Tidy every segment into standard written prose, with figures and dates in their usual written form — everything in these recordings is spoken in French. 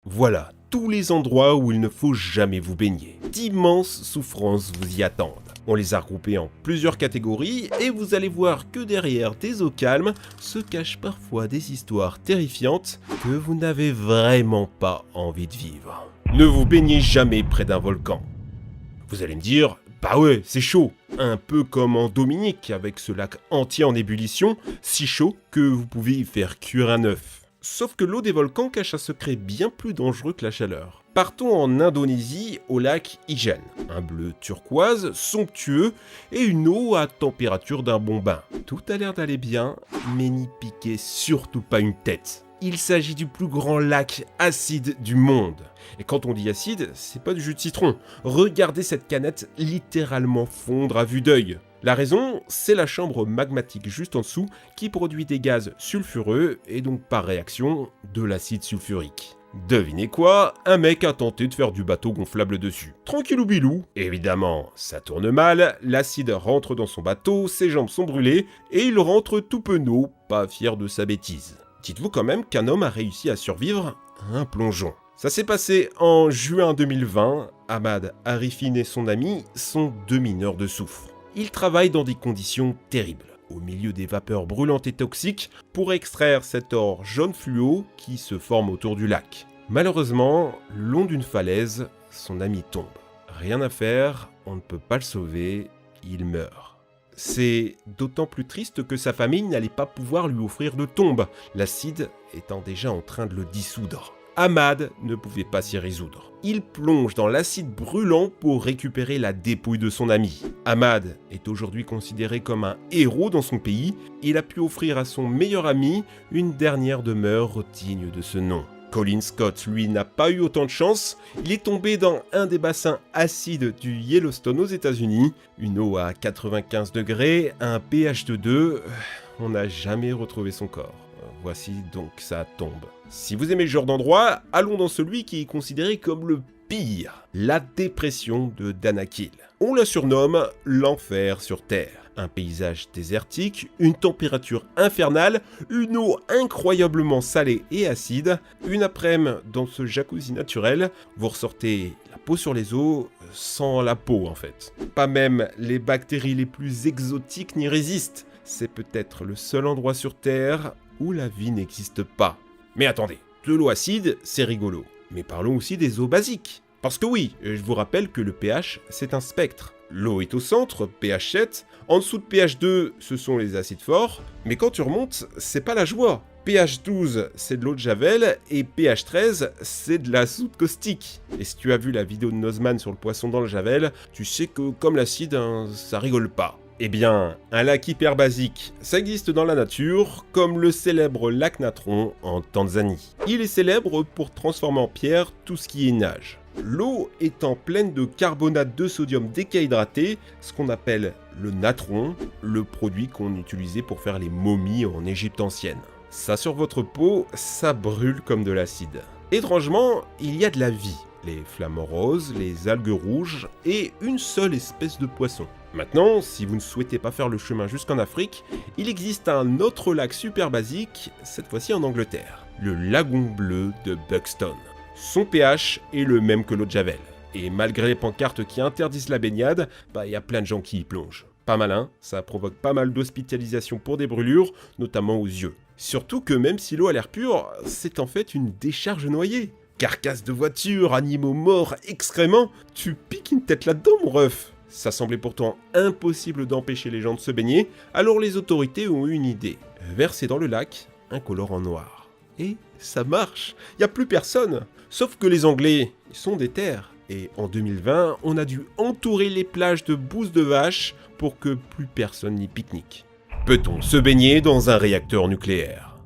Voilà tous les endroits où il ne faut jamais vous baigner. D'immenses souffrances vous y attendent. On les a regroupées en plusieurs catégories et vous allez voir que derrière des eaux calmes se cachent parfois des histoires terrifiantes que vous n'avez vraiment pas envie de vivre. Ne vous baignez jamais près d'un volcan. Vous allez me dire, bah ouais, c'est chaud. Un peu comme en Dominique avec ce lac entier en ébullition, si chaud que vous pouvez y faire cuire un œuf. Sauf que l'eau des volcans cache un secret bien plus dangereux que la chaleur. Partons en Indonésie, au lac Ijen. Un bleu turquoise, somptueux, et une eau à température d'un bon bain. Tout a l'air d'aller bien, mais n'y piquez surtout pas une tête. Il s'agit du plus grand lac acide du monde. Et quand on dit acide, c'est pas du jus de citron. Regardez cette canette littéralement fondre à vue d'œil. La raison, c'est la chambre magmatique juste en dessous qui produit des gaz sulfureux et donc par réaction de l'acide sulfurique. Devinez quoi, un mec a tenté de faire du bateau gonflable dessus. Tranquillou bilou, évidemment, ça tourne mal, l'acide rentre dans son bateau, ses jambes sont brûlées et il rentre tout penaud, pas fier de sa bêtise. Dites-vous quand même qu'un homme a réussi à survivre à un plongeon. Ça s'est passé en juin 2020, Ahmad Arifin et son ami sont deux mineurs de soufre. Ils travaillent dans des conditions terribles, au milieu des vapeurs brûlantes et toxiques, pour extraire cet or jaune fluo qui se forme autour du lac. Malheureusement, le long d'une falaise, son ami tombe. Rien à faire, on ne peut pas le sauver, il meurt. C'est d'autant plus triste que sa famille n'allait pas pouvoir lui offrir de tombe, l'acide étant déjà en train de le dissoudre. Ahmad ne pouvait pas s'y résoudre. Il plonge dans l'acide brûlant pour récupérer la dépouille de son ami. Ahmad est aujourd'hui considéré comme un héros dans son pays. Il a pu offrir à son meilleur ami une dernière demeure digne de ce nom. Colin Scott, lui, n'a pas eu autant de chance. Il est tombé dans un des bassins acides du Yellowstone aux États-Unis. Une eau à 95 degrés, un pH de 2. On n'a jamais retrouvé son corps. Voici donc sa tombe. Si vous aimez ce genre d'endroit, allons dans celui qui est considéré comme le pire, la dépression de Danakil. On la surnomme l'enfer sur Terre. Un paysage désertique, une température infernale, une eau incroyablement salée et acide. Une après-midi dans ce jacuzzi naturel, vous ressortez la peau sur les os, sans la peau en fait. Pas même les bactéries les plus exotiques n'y résistent. C'est peut-être le seul endroit sur Terre où la vie n'existe pas. Mais attendez, de l'eau acide, c'est rigolo. Mais parlons aussi des eaux basiques. Parce que oui, je vous rappelle que le pH, c'est un spectre. L'eau est au centre, pH 7. En dessous de pH 2, ce sont les acides forts. Mais quand tu remontes, c'est pas la joie. pH 12, c'est de l'eau de Javel. Et pH 13, c'est de la soude caustique. Et si tu as vu la vidéo de Nozman sur le poisson dans le Javel, tu sais que comme l'acide, ça rigole pas. Eh bien, un lac hyper basique, ça existe dans la nature, comme le célèbre lac Natron en Tanzanie. Il est célèbre pour transformer en pierre tout ce qui est nage. L'eau étant pleine de carbonate de sodium déhydraté, ce qu'on appelle le natron, le produit qu'on utilisait pour faire les momies en Égypte ancienne. Ça sur votre peau, ça brûle comme de l'acide. Étrangement, il y a de la vie. Les flamants roses, les algues rouges et une seule espèce de poisson. Maintenant, si vous ne souhaitez pas faire le chemin jusqu'en Afrique, il existe un autre lac super basique, cette fois-ci en Angleterre, le lagon bleu de Buxton. Son pH est le même que l'eau de Javel. Et malgré les pancartes qui interdisent la baignade, il y a plein de gens qui y plongent. Pas malin, ça provoque pas mal d'hospitalisation pour des brûlures, notamment aux yeux. Surtout que même si l'eau a l'air pure, c'est en fait une décharge noyée. Carcasses de voitures, animaux morts, excréments, tu piques une tête là-dedans mon ref. Ça semblait pourtant impossible d'empêcher les gens de se baigner, alors les autorités ont eu une idée. Verser dans le lac un colorant noir. Et ça marche, y a plus personne. Sauf que les Anglais, ils sont déter. Et en 2020, on a dû entourer les plages de bouse de vache pour que plus personne n'y pique-nique. Peut-on se baigner dans un réacteur nucléaire ?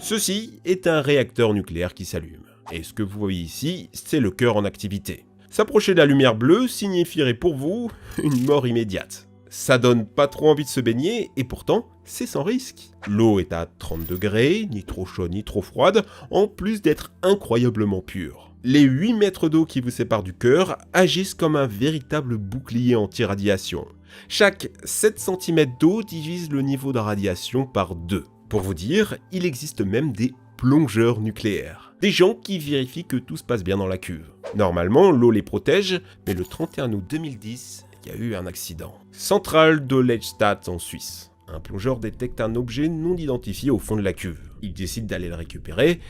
Ceci est un réacteur nucléaire qui s'allume. Et ce que vous voyez ici, c'est le cœur en activité. S'approcher de la lumière bleue signifierait pour vous une mort immédiate. Ça donne pas trop envie de se baigner, et pourtant, c'est sans risque. L'eau est à 30 degrés, ni trop chaude ni trop froide, en plus d'être incroyablement pure. Les 8 mètres d'eau qui vous séparent du cœur agissent comme un véritable bouclier anti-radiation. Chaque 7 cm d'eau divise le niveau de radiation par 2. Pour vous dire, il existe même des plongeurs nucléaires. Des gens qui vérifient que tout se passe bien dans la cuve. Normalement, l'eau les protège, mais le 31 août 2010, il y a eu un accident. Centrale de Lelystad en Suisse. Un plongeur détecte un objet non identifié au fond de la cuve. Il décide d'aller le récupérer.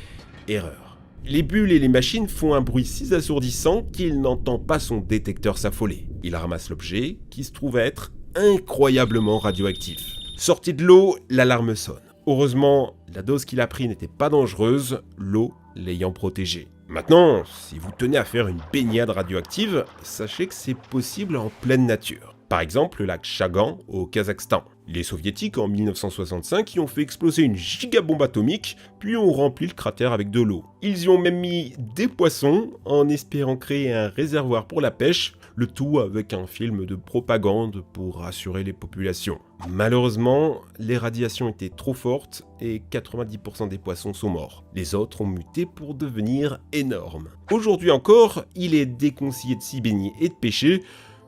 Erreur. Les bulles et les machines font un bruit si assourdissant qu'il n'entend pas son détecteur s'affoler. Il ramasse l'objet, qui se trouve être incroyablement radioactif. Sorti de l'eau, l'alarme sonne. Heureusement, la dose qu'il a prise n'était pas dangereuse, l'eau l'ayant protégé. Maintenant, si vous tenez à faire une baignade radioactive, sachez que c'est possible en pleine nature. Par exemple, le lac Chagan au Kazakhstan. Les soviétiques en 1965 y ont fait exploser une gigabombe atomique, puis ont rempli le cratère avec de l'eau. Ils y ont même mis des poissons en espérant créer un réservoir pour la pêche, le tout avec un film de propagande pour rassurer les populations. Malheureusement, les radiations étaient trop fortes et 90% des poissons sont morts. Les autres ont muté pour devenir énormes. Aujourd'hui encore, il est déconseillé de s'y baigner et de pêcher,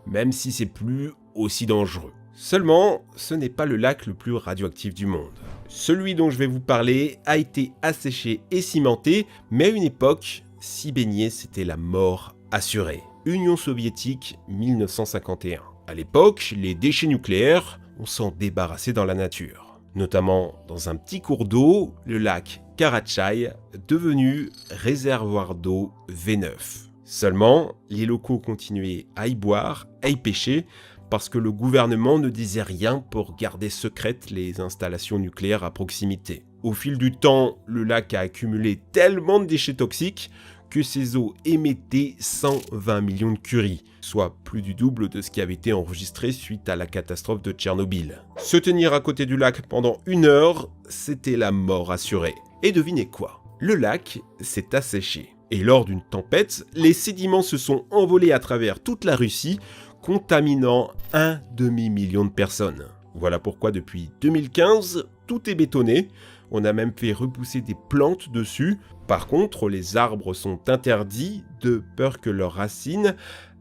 même si c'est plus aussi dangereux. Seulement, ce n'est pas le lac le plus radioactif du monde. Celui dont je vais vous parler a été asséché et cimenté, mais à une époque, s'y baigner c'était la mort assurée. Union soviétique, 1951. À l'époque, les déchets nucléaires, on s'en débarrassait dans la nature. Notamment dans un petit cours d'eau, le lac Karachay, devenu réservoir d'eau V9. Seulement, les locaux continuaient à y boire, à y pêcher, parce que le gouvernement ne disait rien pour garder secrètes les installations nucléaires à proximité. Au fil du temps, le lac a accumulé tellement de déchets toxiques que ses eaux émettaient 120 millions de curies, soit plus du double de ce qui avait été enregistré suite à la catastrophe de Tchernobyl. Se tenir à côté du lac pendant 1 heure, c'était la mort assurée. Et devinez quoi ? Le lac s'est asséché. Et lors d'une tempête, les sédiments se sont envolés à travers toute la Russie, contaminant 1 demi-million de personnes. Voilà pourquoi depuis 2015, tout est bétonné. On a même fait repousser des plantes dessus. Par contre, les arbres sont interdits de peur que leurs racines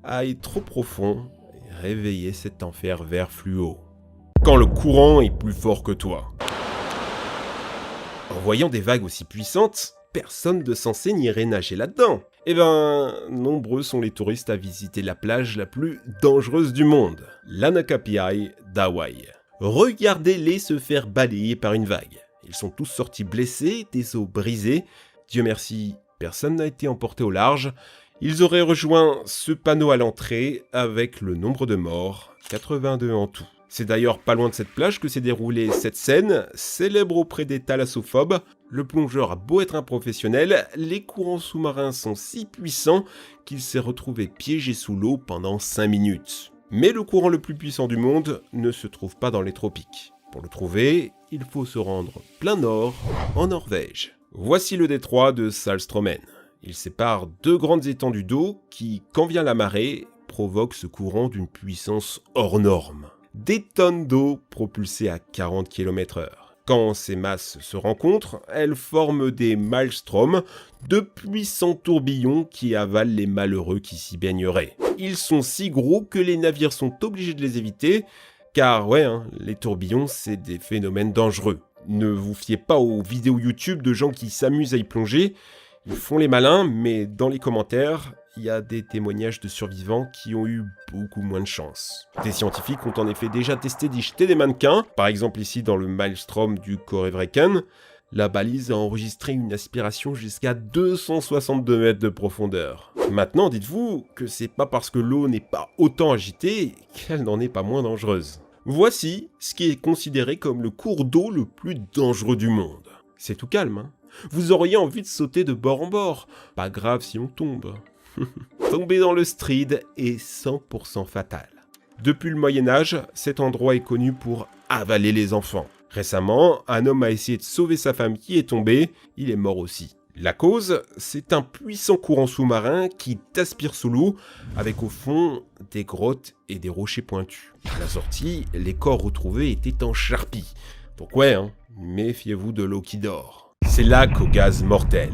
aillent trop profond et réveiller cet enfer vert fluo. Quand le courant est plus fort que toi. En voyant des vagues aussi puissantes, personne de censé n'irait nager là-dedans. Eh ben, nombreux sont les touristes à visiter la plage la plus dangereuse du monde, l'Anakapiai d'Hawaï. Regardez-les se faire balayer par une vague. Ils sont tous sortis blessés, des os brisés. Dieu merci, personne n'a été emporté au large. Ils auraient rejoint ce panneau à l'entrée avec le nombre de morts, 82 en tout. C'est d'ailleurs pas loin de cette plage que s'est déroulée cette scène, célèbre auprès des thalassophobes. Le plongeur a beau être un professionnel, les courants sous-marins sont si puissants qu'il s'est retrouvé piégé sous l'eau pendant 5 minutes. Mais le courant le plus puissant du monde ne se trouve pas dans les tropiques. Pour le trouver, il faut se rendre plein nord, en Norvège. Voici le détroit de Salstromen. Il sépare 2 grandes étendues d'eau qui, quand vient la marée, provoquent ce courant d'une puissance hors norme. Des tonnes d'eau propulsées à 40 km/h. Quand ces masses se rencontrent, elles forment des maelstroms, de puissants tourbillons qui avalent les malheureux qui s'y baigneraient. Ils sont si gros que les navires sont obligés de les éviter, car les tourbillons, c'est des phénomènes dangereux. Ne vous fiez pas aux vidéos YouTube de gens qui s'amusent à y plonger. Ils font les malins, mais dans les commentaires, il y a des témoignages de survivants qui ont eu beaucoup moins de chance. Des scientifiques ont en effet déjà testé d'y jeter des mannequins, par exemple ici dans le maelstrom du Korevrekan. La balise a enregistré une aspiration jusqu'à 262 mètres de profondeur. Maintenant, dites-vous que c'est pas parce que l'eau n'est pas autant agitée qu'elle n'en est pas moins dangereuse. Voici ce qui est considéré comme le cours d'eau le plus dangereux du monde. C'est tout calme, hein. Vous auriez envie de sauter de bord en bord. Pas grave si on tombe. Tomber dans le Strid est 100% fatal. Depuis le Moyen-Âge, cet endroit est connu pour avaler les enfants. Récemment, un homme a essayé de sauver sa femme qui est tombée, il est mort aussi. La cause, c'est un puissant courant sous-marin qui t'aspire sous l'eau, avec au fond des grottes et des rochers pointus. À la sortie, les corps retrouvés étaient en charpie. Donc méfiez-vous de l'eau qui dort. C'est lac au gaz mortel.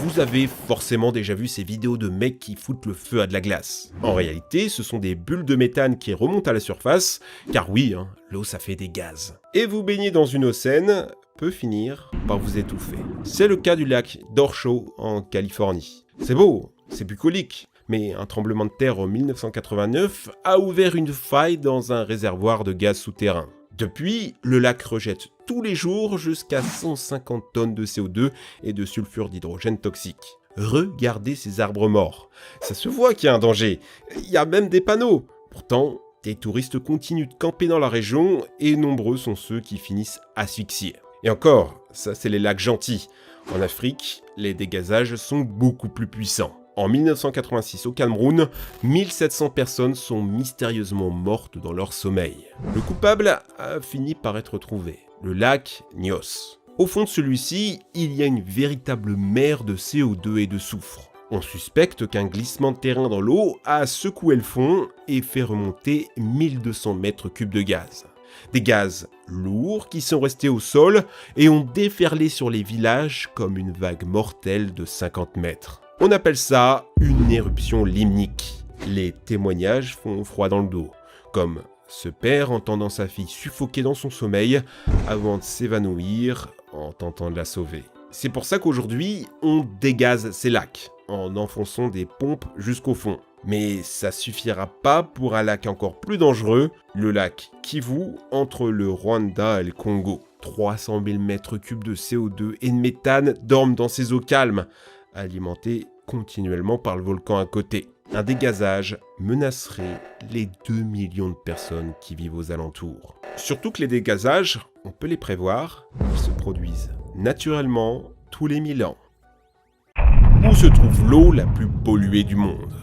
Vous avez forcément déjà vu ces vidéos de mecs qui foutent le feu à de la glace. En réalité, ce sont des bulles de méthane qui remontent à la surface, car oui, l'eau ça fait des gaz. Et vous baigner dans une eau saine peut finir par vous étouffer. C'est le cas du lac d'Orshow en Californie. C'est beau, c'est bucolique, mais un tremblement de terre en 1989 a ouvert une faille dans un réservoir de gaz souterrain. Depuis, le lac rejette tous les jours jusqu'à 150 tonnes de CO2 et de sulfure d'hydrogène toxique. Regardez ces arbres morts. Ça se voit qu'il y a un danger. Il y a même des panneaux. Pourtant, des touristes continuent de camper dans la région et nombreux sont ceux qui finissent asphyxiés. Et encore, ça c'est les lacs gentils. En Afrique, les dégazages sont beaucoup plus puissants. En 1986, au Cameroun, 1700 personnes sont mystérieusement mortes dans leur sommeil. Le coupable a fini par être trouvé, le lac Nyos. Au fond de celui-ci, il y a une véritable mer de CO2 et de soufre. On suspecte qu'un glissement de terrain dans l'eau a secoué le fond et fait remonter 1200 mètres cubes de gaz. Des gaz lourds qui sont restés au sol et ont déferlé sur les villages comme une vague mortelle de 50 mètres. On appelle ça une éruption limnique. Les témoignages font froid dans le dos, comme ce père entendant sa fille suffoquer dans son sommeil avant de s'évanouir en tentant de la sauver. C'est pour ça qu'aujourd'hui, on dégaze ces lacs, en enfonçant des pompes jusqu'au fond. Mais ça suffira pas pour un lac encore plus dangereux, le lac Kivu, entre le Rwanda et le Congo. 300 000 mètres cubes de CO2 et de méthane dorment dans ces eaux calmes, alimenté continuellement par le volcan à côté. Un dégazage menacerait les 2 millions de personnes qui vivent aux alentours. Surtout que les dégazages, on peut les prévoir, ils se produisent naturellement tous les 1000 ans. Où se trouve l'eau la plus polluée du monde ?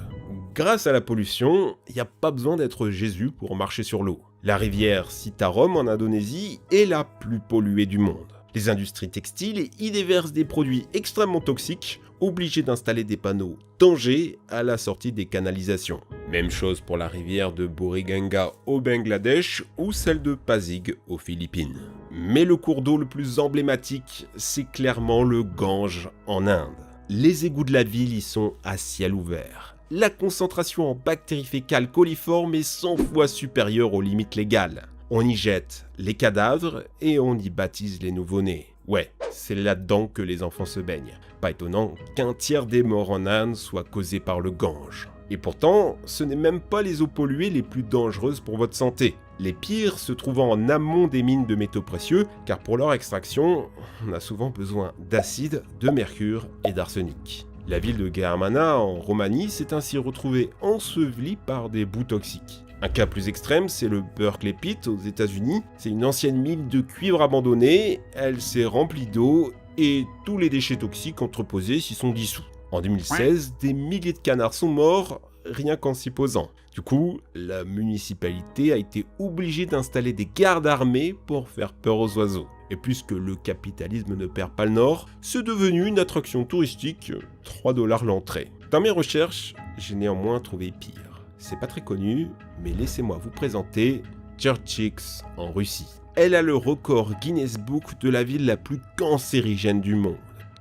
Grâce à la pollution, il n'y a pas besoin d'être Jésus pour marcher sur l'eau. La rivière Citarum en Indonésie est la plus polluée du monde. Les industries textiles y déversent des produits extrêmement toxiques, obligés d'installer des panneaux danger à la sortie des canalisations. Même chose pour la rivière de Buriganga au Bangladesh ou celle de Pasig aux Philippines. Mais le cours d'eau le plus emblématique, c'est clairement le Gange en Inde. Les égouts de la ville y sont à ciel ouvert. La concentration en bactéries fécales coliformes est 100 fois supérieure aux limites légales. On y jette les cadavres et on y baptise les nouveau-nés. Ouais, c'est là-dedans que les enfants se baignent. Pas étonnant qu'un tiers des morts en Inde soient causés par le Gange. Et pourtant, ce n'est même pas les eaux polluées les plus dangereuses pour votre santé. Les pires se trouvant en amont des mines de métaux précieux, car pour leur extraction, on a souvent besoin d'acide, de mercure et d'arsenic. La ville de Germana en Roumanie s'est ainsi retrouvée ensevelie par des boues toxiques. Un cas plus extrême, c'est le Berkeley Pit aux États-Unis. C'est une ancienne mine de cuivre abandonnée, elle s'est remplie d'eau et tous les déchets toxiques entreposés s'y sont dissous. En 2016, des milliers de canards sont morts rien qu'en s'y posant. Du coup, la municipalité a été obligée d'installer des gardes armés pour faire peur aux oiseaux. Et puisque le capitalisme ne perd pas le nord, c'est devenu une attraction touristique, 3 $ l'entrée. Dans mes recherches, j'ai néanmoins trouvé pire. C'est pas très connu, mais laissez-moi vous présenter Churchix en Russie. Elle a le record Guinness Book de la ville la plus cancérigène du monde.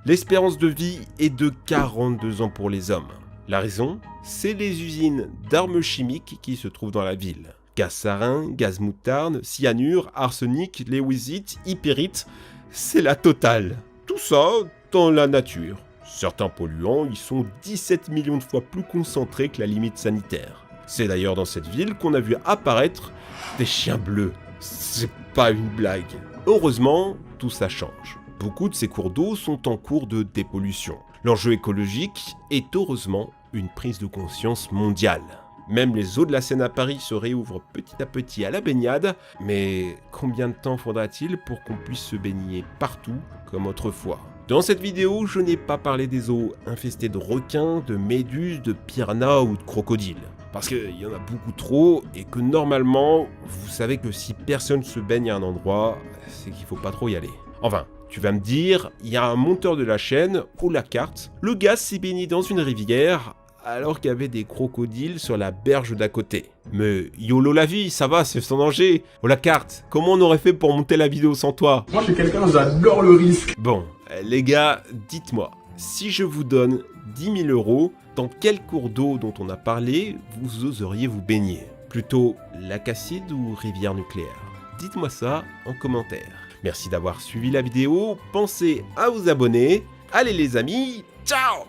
L'espérance de vie est de 42 ans pour les hommes. La raison, c'est les usines d'armes chimiques qui se trouvent dans la ville. Gaz sarin, gaz moutarde, cyanure, arsenic, léwisite, hypérite, c'est la totale. Tout ça dans la nature. Certains polluants y sont 17 millions de fois plus concentrés que la limite sanitaire. C'est d'ailleurs dans cette ville qu'on a vu apparaître des chiens bleus. C'est pas une blague. Heureusement, tout ça change. Beaucoup de ces cours d'eau sont en cours de dépollution. L'enjeu écologique est heureusement une prise de conscience mondiale. Même les eaux de la Seine à Paris se réouvrent petit à petit à la baignade, mais combien de temps faudra-t-il pour qu'on puisse se baigner partout comme autrefois ? Dans cette vidéo, je n'ai pas parlé des eaux infestées de requins, de méduses, de piranhas ou de crocodiles. Parce qu'il y en a beaucoup trop et que normalement, vous savez que si personne se baigne à un endroit, c'est qu'il faut pas trop y aller. Enfin, tu vas me dire, il y a un monteur de la chaîne, ou la carte, le gars s'est baigné dans une rivière alors qu'il y avait des crocodiles sur la berge d'à côté. Mais YOLO la vie, ça va, c'est sans danger. Oh la carte, comment on aurait fait pour monter la vidéo sans toi ? Moi je suis quelqu'un, j'adore le risque. Bon, les gars, dites-moi, Si je vous donne 10 000 €, dans quel cours d'eau dont on a parlé vous oseriez vous baigner? Plutôt lac acide ou rivière nucléaire? Dites-moi ça en commentaire. Merci d'avoir suivi la vidéo, pensez à vous abonner. Allez les amis, ciao!